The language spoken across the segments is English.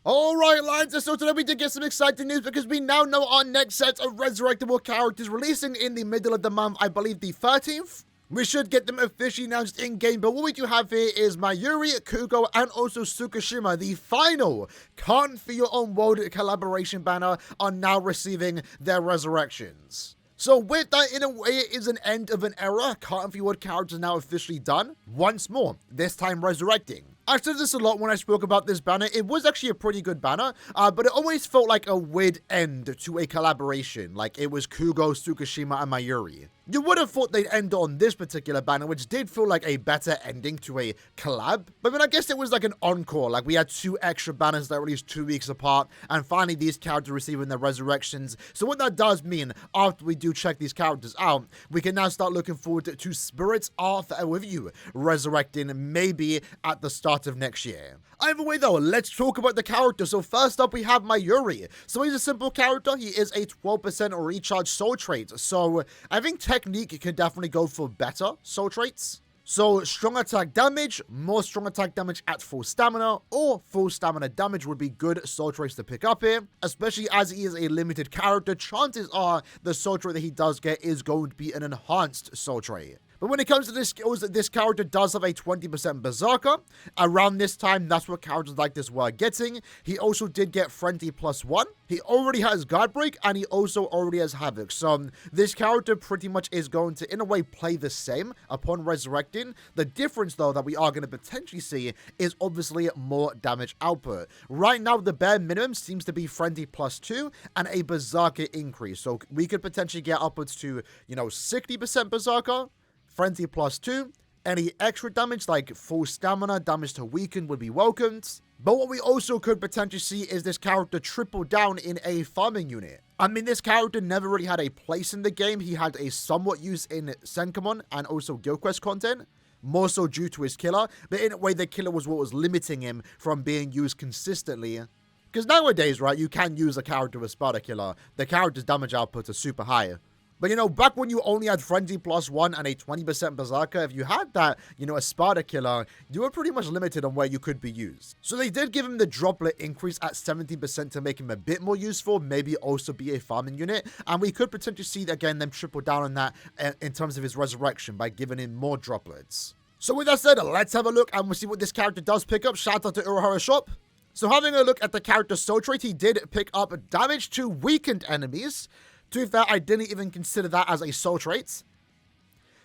Alright, lads, so today we did get some exciting news because we now know our next set of resurrectable characters releasing in the middle of the month, I believe the 13th. We should get them officially announced in-game, but what we do have here is Mayuri, Kugo, and also Tsukishima, the final Can't Feel Your Own World collaboration banner, are now receiving their resurrections. So with that, in a way, it is an end of an era. Can't Feel Your World characters now officially done, once more, this time resurrecting. I said this a lot when I spoke about this banner. It was actually a pretty good banner, but it always felt like a weird end to a collaboration. Like it was Kugo, Tsukishima, and Mayuri. You would have thought they'd end on this particular banner, which did feel like a better ending to a collab. But then I guess it was like an encore. Like we had 2 extra banners that released 2 weeks apart, and finally these characters receiving their resurrections. So what that does mean, after we do check these characters out, we can now start looking forward to Spirits Are Forever With You resurrecting maybe at the start of next year. Either way though, let's talk about the character. So first up we have Mayuri. So he's a simple character. He is a 12% recharge soul trait. So I think technique can definitely go for better soul traits. So strong attack damage, more strong attack damage at full stamina, or full stamina damage would be good soul traits to pick up here. Especially as he is a limited character, chances are the soul trait that he does get is going to be an enhanced soul trait. But when it comes to the skills, this character does have a 20% Berserker. Around this time, that's what characters like this were getting. He also did get Frenzy +1. He already has Guard Break, and he also already has Havoc. So this character pretty much is going to, in a way, play the same upon resurrecting. The difference, though, that we are going to potentially see is obviously more damage output. Right now, the bare minimum seems to be Frenzy +2 and a Berserker increase. So we could potentially get upwards to, 60% Berserker. Frenzy +2, any extra damage like full stamina, damage to weaken would be welcomed. But what we also could potentially see is this character triple down in a farming unit. I mean, this character never really had a place in the game. He had a somewhat use in Senkamon and also Guild Quest content, more so due to his killer. But in a way, the killer was what was limiting him from being used consistently. Because nowadays, right, you can use a character with Sparta Killer. The character's damage output is super high. But, back when you only had Frenzy +1 and a 20% Berserker, if you had that, a Sparta Killer, you were pretty much limited on where you could be used. So they did give him the droplet increase at 17% to make him a bit more useful, maybe also be a farming unit, and we could potentially see, again, them triple down on that in terms of his resurrection by giving him more droplets. So with that said, let's have a look and we'll see what this character does pick up. Shout out to Uruhara Shop. So having a look at the character soul trait, he did pick up damage to weakened enemies. To be fair, I didn't even consider that as a soul trait.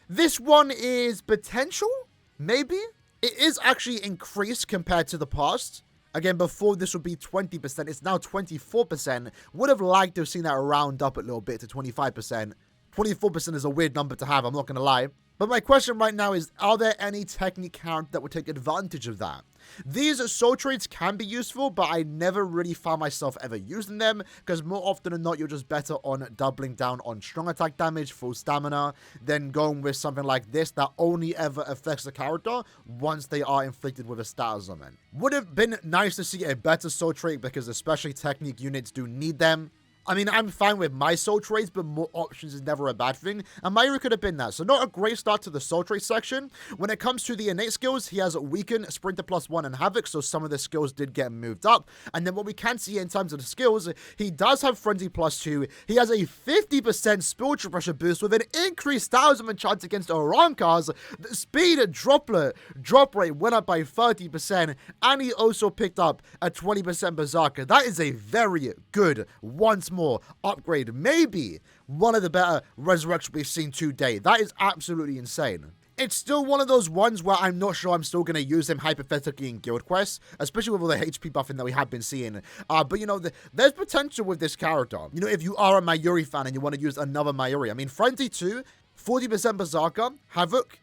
This one is potential, maybe. It is actually increased compared to the past. Again, before this would be 20%, it's now 24%. Would have liked to have seen that round up a little bit to 25%. 24% is a weird number to have, I'm not going to lie. But my question right now is, are there any technique characters that would take advantage of that? These soul traits can be useful, but I never really found myself ever using them, because more often than not, you're just better on doubling down on strong attack damage, full stamina, than going with something like this that only ever affects the character once they are inflicted with a status element. Would have been nice to see a better soul trait, because especially technique units do need them. I mean, I'm fine with my soul traits, but more options is never a bad thing. And Mayuri could have been that. So not a great start to the soul trait section. When it comes to the innate skills, he has Weaken, Sprinter +1, and Havoc. So some of the skills did get moved up. And then what we can see in terms of the skills, he does have Frenzy +2. He has a 50% spiritual pressure boost with an increased 1000 chance against Orankars. The speed drop rate went up by 30%. And he also picked up a 20% Berserker. That is a very good once more upgrade, maybe one of the better resurrections we've seen today. That is absolutely insane. It's still one of those ones where I'm not sure I'm still going to use him hypothetically in Guild Quest, especially with all the HP buffing that we have been seeing. But, there's potential with this character. If you are a Mayuri fan and you want to use another Mayuri, I mean, Frenzy 2, 40% Berserker, Havoc,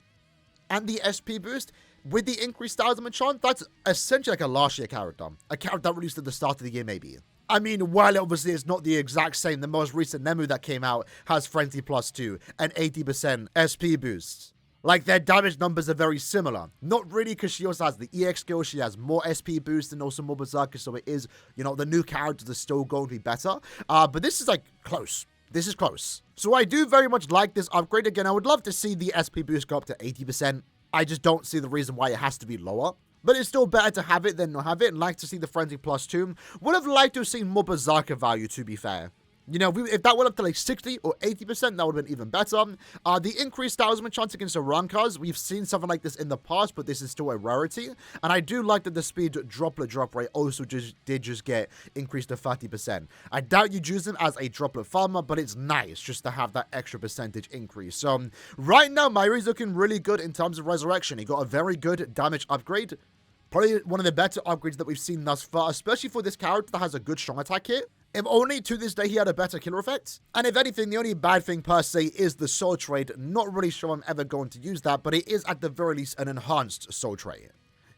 and the SP boost, with the increased 1000 chance, that's essentially like a last year character. A character that released at the start of the year, maybe. I mean, while obviously it's not the exact same, the most recent Nemu that came out has Frenzy +2 and 80% SP boosts. Like, their damage numbers are very similar. Not really, because she also has the EX skill, she has more SP boost and also more Berserker, so it is, the new characters are still going to be better. But this is, close. This is close. So I do very much like this upgrade. Again, I would love to see the SP boost go up to 80%. I just don't see the reason why it has to be lower. but it's still better to have it than not have it. And like to see the frenzy +2. Would have liked to have seen more berserker value, to be fair. You know, if that went up to like 60 or 80%, that would have been even better. The increased talisman chance against the Rankas, we've seen something like this in the past, but this is still a rarity. And I do like that the speed droplet drop rate also did get increased to 30%. I doubt you'd use them as a droplet farmer, but it's nice just to have that extra percentage increase. So right now, Mayuri's looking really good in terms of resurrection. He got a very good damage upgrade. Probably one of the better upgrades that we've seen thus far, especially for this character that has a good strong attack hit. If only to this day he had a better killer effect. And if anything, the only bad thing per se is the soul trade. Not really sure I'm ever going to use that, but it is at the very least an enhanced soul trade.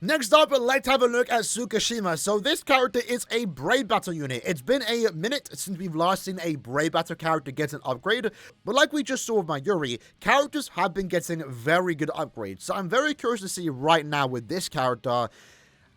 Next up, let's have a look at Tsukishima. So this character is a Brave Battle unit. It's been a minute since we've last seen a Brave Battle character get an upgrade. But like we just saw with Mayuri, characters have been getting very good upgrades. So I'm very curious to see right now with this character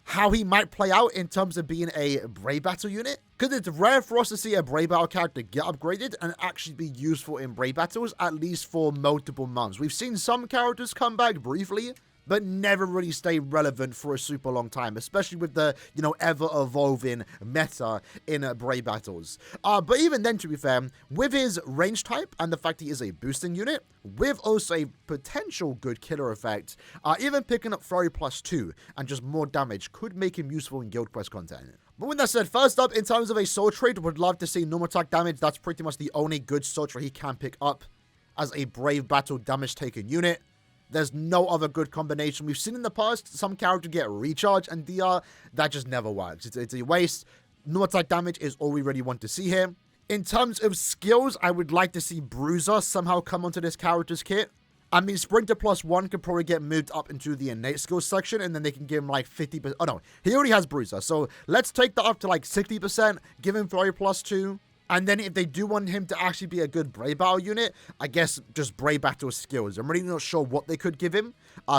how he might play out in terms of being a Brave Battle unit. Because it's rare for us to see a Brave Battle character get upgraded and actually be useful in Brave Battles, at least for multiple months. We've seen some characters come back briefly, but never really stay relevant for a super long time, especially with the, you know, ever-evolving meta in Brave Battles. But even then, to be fair, with his range type and the fact he is a boosting unit, with also a potential good killer effect, even picking up Flurry +2 and just more damage could make him useful in Guild Quest content. But with that said, first up, in terms of a soul trait, would love to see normal attack damage. That's pretty much the only good soul trait he can pick up as a Brave Battle damage taken unit. There's no other good combination. We've seen in the past some characters get recharge and DR. That just never works. It's a waste. No attack damage is all we really want to see here. In terms of skills, I would like to see Bruiser somehow come onto this character's kit. I mean, Sprinter +1 could probably get moved up into the innate skills section, and then they can give him like 50%. Oh no, he already has Bruiser. So let's take that up to like 60%, give him Flurry +2. And then if they do want him to actually be a good Brave Battle unit, I guess just Brave Battle skills. I'm really not sure what they could give him.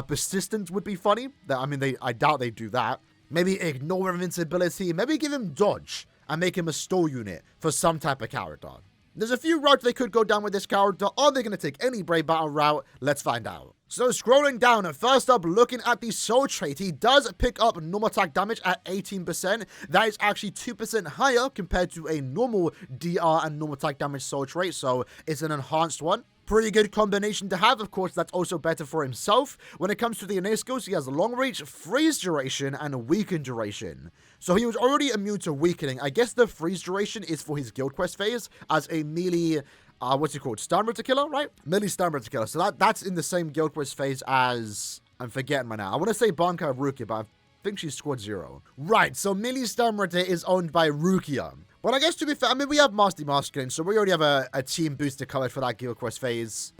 Persistence would be funny. I doubt they do that. Maybe ignore invincibility. Maybe give him dodge and make him a stall unit for some type of character. There's a few routes they could go down with this character. Are they going to take any Brave Battle route? Let's find out. So scrolling down, first up, looking at the soul trait, he does pick up normal attack damage at 18%. That is actually 2% higher compared to a normal DR and normal attack damage soul trait, so it's an enhanced one. Pretty good combination to have. Of course, that's also better for himself. When it comes to the innate skills, he has long reach, freeze duration, and weaken duration. So he was already immune to weakening. I guess the freeze duration is for his Guild Quest phase as a melee, what's it called? Stamina killer, right? Melee stamina killer. So that's in the same Guild Quest phase as, I'm forgetting right now. I want to say Banka Rukia, but I think she's squad 0. Right, so melee stamina is owned by Rukia. Well, I guess to be fair, I mean, we have Master Masculine, so we already have a team booster covered for that Guild Quest phase.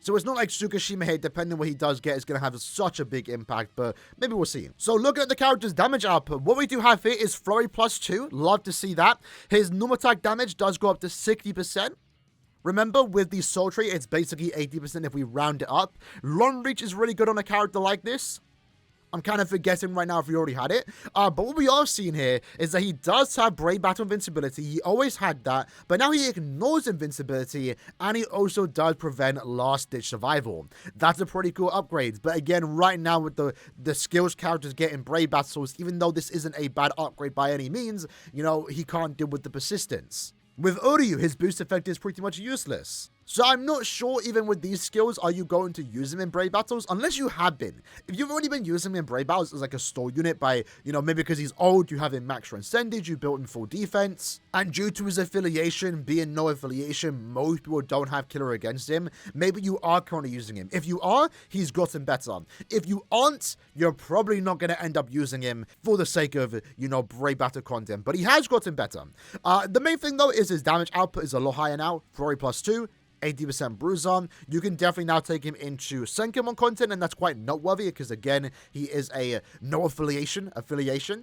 So it's not like Tsukishima here, depending on what he does get, is going to have such a big impact, but maybe we'll see. So looking at the character's damage output, what we do have here is Flurry +2. Love to see that. His normal attack damage does go up to 60%. Remember, with the soul trait, it's basically 80% if we round it up. Long reach is really good on a character like this. I'm kind of forgetting right now if we already had it. But what we are seeing here is that he does have Brave Battle invincibility. He always had that. But now he ignores invincibility. And he also does prevent last-ditch survival. That's a pretty cool upgrade. But again, right now with the skills characters getting Brave Battles, even though this isn't a bad upgrade by any means, you know, he can't deal with the persistence. With Uryu, his boost effect is pretty much useless. So I'm not sure even with these skills, are you going to use him in Brave Battles? Unless you have been. If you've already been using him in Brave Battles as like a stall unit by, you know, maybe because he's old, you have him max transcended, you built in full defense. And due to his affiliation being no affiliation, most people don't have killer against him. Maybe you are currently using him. If you are, he's gotten better. If you aren't, you're probably not going to end up using him for the sake of, you know, Brave Battle content. But he has gotten better. The main thing though is his damage output is a lot higher now. Flurry +2. 80% Bruiser. You can definitely now take him into Senkemon content, and that's quite noteworthy because, again, he is a no affiliation.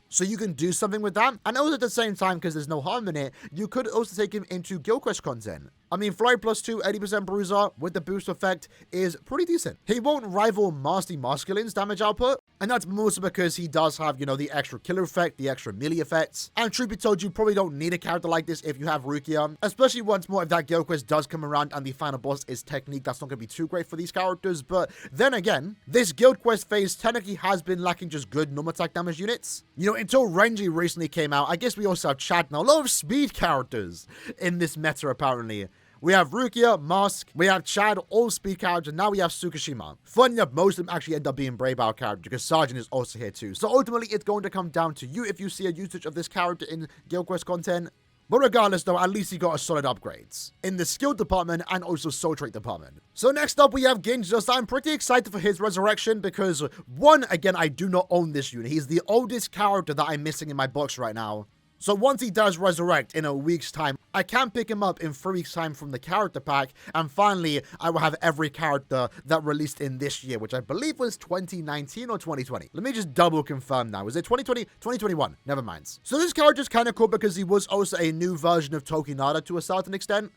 So you can do something with that. And also at the same time, because there's no harm in it, you could also take him into Guild Quest content. I mean, Flurry +2, 80% Bruiser with the boost effect is pretty decent. He won't rival Master Masculine's damage output, And that's mostly because he does have, you know, the extra killer effect, the extra melee effects. And truth be told, you probably don't need a character like this if you have Rukia. Especially once more if that guild quest does come around and the final boss is technique. That's not going to be too great for these characters. But then again, this guild quest phase technically has been lacking just good normal attack damage units. You know, until Renji recently came out, I guess we also have Chad now. A lot of speed characters in this meta apparently. We have Rukia, Mask, we have Chad, all speed characters, and now we have Tsukishima. Funny enough, most of them actually end up being Brave Hour characters because Sergeant is also here too. So ultimately, it's going to come down to you if you see a usage of this character in Guild Quest content. But regardless though, at least he got a solid upgrades in the skill department and also soul trait department. So next up we have Ginjo. So I'm pretty excited for his resurrection because one, again, I do not own this unit. He's the oldest character that I'm missing in my box right now. So once he does resurrect in a week's time, I can pick him up in 3 weeks' time from the character pack. And finally, I will have every character that released in this year, which I believe was 2019 or 2020. Let me just double confirm now. Was it 2020? 2021. Never mind. So this character is kind of cool because he was also a new version of Tokinada to a certain extent.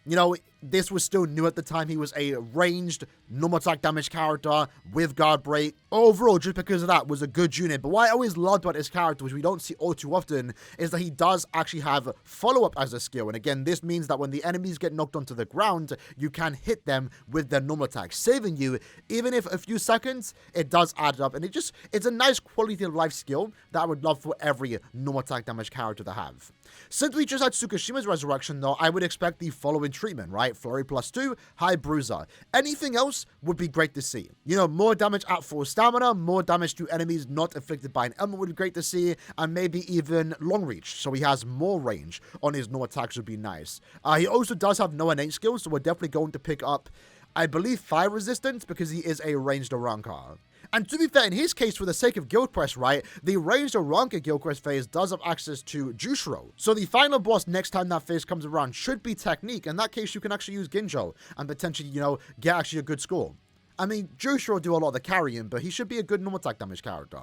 You know, this was still new at the time. He was a ranged, normal attack damage character with guard break. Overall, just because of that, was a good unit. But what I always loved about his character, which we don't see all too often, is that he does actually have follow-up as a skill. And again, this means that when the enemies get knocked onto the ground, you can hit them with their normal attack, saving you. Even if a few seconds, it does add up. And it's a nice quality of life skill that I would love for every normal attack damage character to have. Since we just had Tsukishima's resurrection, though, I would expect the following treatment, right? Flurry +2, High Bruiser. Anything else would be great to see. You know, more damage at full stamina, more damage to enemies not afflicted by an element would be great to see, and maybe even long reach, so he has more range on his no attacks would be nice. He also does have no innate skills, so we're definitely going to pick up, I believe, fire resistance because he is a ranged Aranka. And to be fair, in his case, for the sake of Guild Quest, right, the ranged Aranka Guild Quest phase does have access to Jushiro. So the final boss next time that phase comes around should be Technique. In that case, you can actually use Ginjo and potentially, you know, get actually a good score. I mean, Jushiro will do a lot of the carrying, but he should be a good normal attack damage character.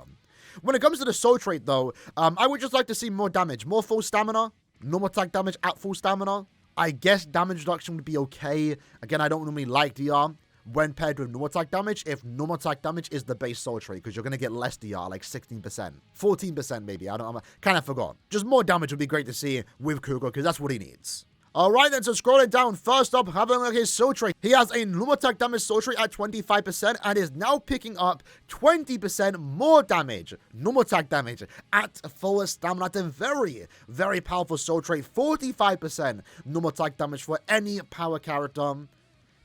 When it comes to the soul trait, though, I would just like to see more damage, more full stamina, normal attack damage at full stamina. I guess damage reduction would be okay. Again, I don't normally like DR when paired with normal attack damage, if normal attack damage is the base soul trait, because you're going to get less DR, like 16%, 14% maybe, I kind of forgot. Just more damage would be great to see with Kugo, because that's what he needs. Alright then, so scrolling down, first up, having a look at his soul trait. He has a normal attack damage soul trait at 25% and is now picking up 20% more damage, normal attack damage, at full stamina. That's a very, very powerful soul trait. 45% normal attack damage for any power character.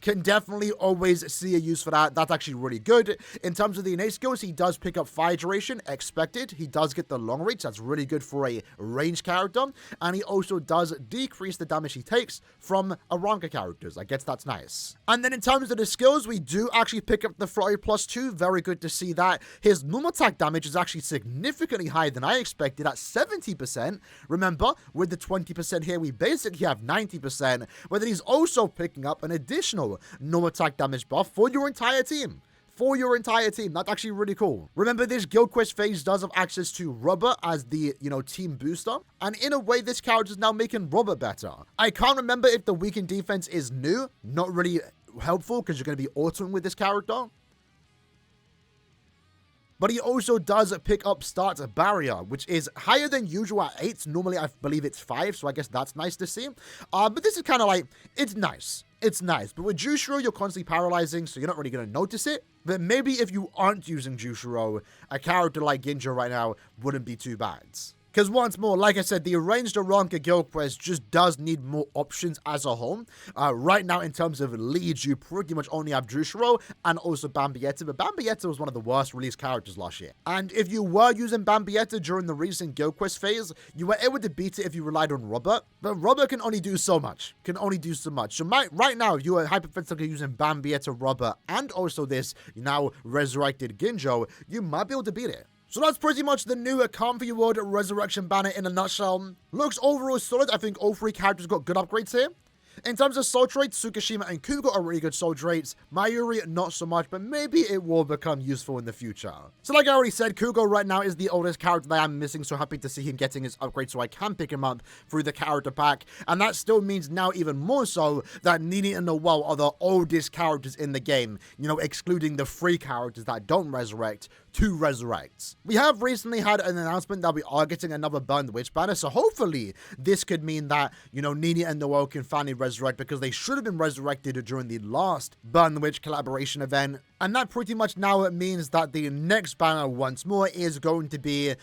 Can definitely always see a use for that. That's actually really good. In terms of the innate skills, he does pick up fire duration, expected. He does get the long reach. That's really good for a ranged character. And he also does decrease the damage he takes from Aranka characters. I guess that's nice. And then in terms of the skills, we do actually pick up the Flurry +2. Very good to see that. His normal attack damage is actually significantly higher than I expected at 70%. Remember, with the 20% here, we basically have 90%. But then he's also picking up an additional normal attack damage buff for your entire team. That's actually really cool. Remember, this Guild Quest phase does have access to Robert as the, you know, team booster. And in a way, this character is now making Robert better. I can't remember if the weakened defense is new. Not really helpful because you're going to be autoing with this character. But he also does pick up start barrier, which is higher than usual at 8. Normally, I believe it's 5, so I guess that's nice to see. But this is kind of like, it's nice. It's nice. But with Jushiro, you're constantly paralyzing, so you're not really going to notice it. But maybe if you aren't using Jushiro, a character like Ginjo right now wouldn't be too bad. Because once more, like I said, the arranged Aranka Guild Quest just does need more options as a whole. Right now, in terms of leads, you pretty much only have Jushiro and also Bambietta. But Bambietta was one of the worst released characters last year. And if you were using Bambietta during the recent Guild Quest phase, you were able to beat it if you relied on Robert. But Robert can only do so much. So right now, if you are hypothetically using Bambietta, Robert, and also this now resurrected Ginjo, you might be able to beat it. So that's pretty much the new Comfy World Resurrection banner in a nutshell. Looks overall solid. I think all 3 characters got good upgrades here. In terms of soul traits, Tsukishima and Kugo are really good soul traits. Mayuri, not so much, but maybe it will become useful in the future. So like I already said, Kugo right now is the oldest character that I'm missing, so happy to see him getting his upgrade so I can pick him up through the character pack. And that still means now even more so that Nini and Noelle are the oldest characters in the game, you know, excluding the 3 characters that don't resurrect to resurrect. We have recently had an announcement that we are getting another Burn the Witch banner, so hopefully this could mean that, you know, Nini and Noelle can finally resurrect, because they should have been resurrected during the last Burn the Witch collaboration event. And that pretty much now means that the next banner once more is going to be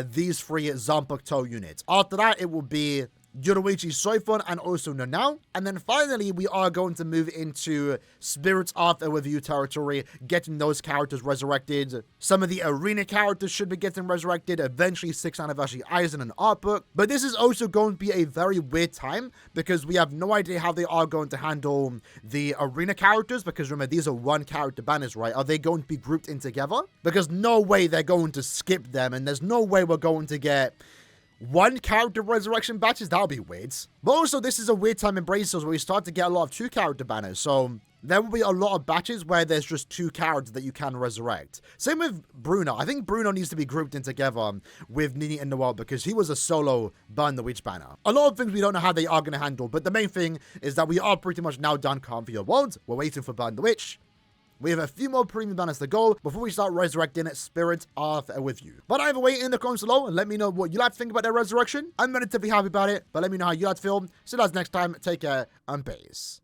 these 3 Zanpakuto units. After that, it will be Yoruichi Soifun and also Nanao. And then finally, we are going to move into Spirits After Review territory, getting those characters resurrected. Some of the arena characters should be getting resurrected, eventually 6th Anniversary Aizen and Art Book. But this is also going to be a very weird time, because we have no idea how they are going to handle the arena characters, because remember, these are 1 character banners, right? Are they going to be grouped in together? Because no way they're going to skip them, and there's no way we're going to get 1 character resurrection batches. That'll be weird. But also, this is a weird time in Brazos where we start to get a lot of 2 character banners. So there will be a lot of batches where there's just 2 characters that you can resurrect. Same with Bruno. I think Bruno needs to be grouped in together with Nini and Noelle, because he was a solo Burn the Witch banner. A lot of things we don't know how they are going to handle, but the main thing is that we are pretty much now done Calm for Your World. We're waiting for Burn the Witch. We have a few more premium banners to go before we start resurrecting Spirit After With You. But either way, in the comments below, and let me know what you like to think about their resurrection. I'm relatively happy about it, but let me know how you like to feel. See you guys next time. Take care and peace.